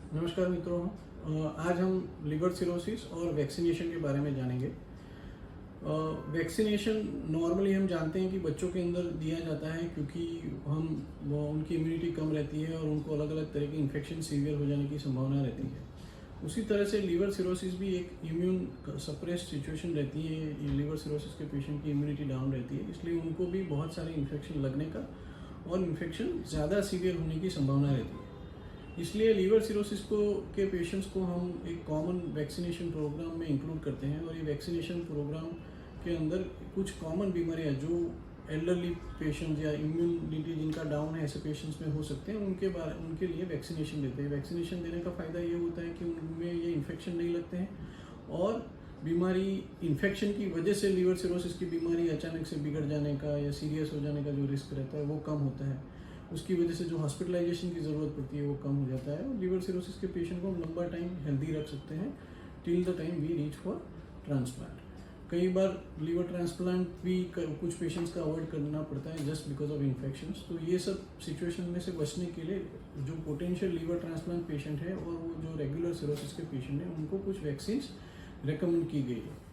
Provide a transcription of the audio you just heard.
नमस्कार मित्रों। आज हम लिवर सिरोसिस और वैक्सीनेशन के बारे में जानेंगे। वैक्सीनेशन नॉर्मली हम जानते हैं कि बच्चों के अंदर दिया जाता है क्योंकि उनकी इम्यूनिटी कम रहती है और उनको अलग अलग तरह के इन्फेक्शन सीवियर हो जाने की संभावना रहती है। उसी तरह से लिवर सिरोसिस भी एक इम्यून सप्रेस्ड सिचुएशन रहती है। लिवर सिरोसिस के पेशेंट की इम्यूनिटी डाउन रहती है, इसलिए उनको भी बहुत सारे इन्फेक्शन लगने का और इन्फेक्शन ज़्यादा सीवियर होने की संभावना रहती है। इसलिए लीवर सिरोसिस के पेशेंट्स को हम एक कॉमन वैक्सीनेशन प्रोग्राम में इंक्लूड करते हैं और ये वैक्सीनेशन प्रोग्राम के अंदर कुछ कॉमन बीमारियां जो एल्डरली पेशेंट्स या इम्यूनिटी जिनका डाउन है ऐसे पेशेंट्स में हो सकते हैं उनके लिए वैक्सीनेशन देते हैं। वैक्सीनेशन देने का फ़ायदा ये होता है कि उनमें ये इन्फेक्शन नहीं लगते हैं और बीमारी इन्फेक्शन की वजह से लिवर सिरोसिस की बीमारी अचानक से बिगड़ जाने का या सीरियस हो जाने का जो रिस्क रहता है वो कम होता है। उसकी वजह से जो हॉस्पिटलाइजेशन की ज़रूरत पड़ती है वो कम हो जाता है और लिवर सिरोसिस के पेशेंट को हम लंबा टाइम हेल्दी रख सकते हैं till the time we reach for transplant. कई बार लिवर ट्रांसप्लांट भी कुछ पेशेंट्स का अवॉइड करना पड़ता है जस्ट बिकॉज ऑफ इन्फेक्शंस। तो ये सब सिचुएशन में से बचने के लिए जो पोटेंशियल लिवर ट्रांसप्लांट पेशेंट है और वो जो रेगुलर सिरोसिस के पेशेंट हैं उनको कुछ वैक्सीन्स रेकमेंड की गई है।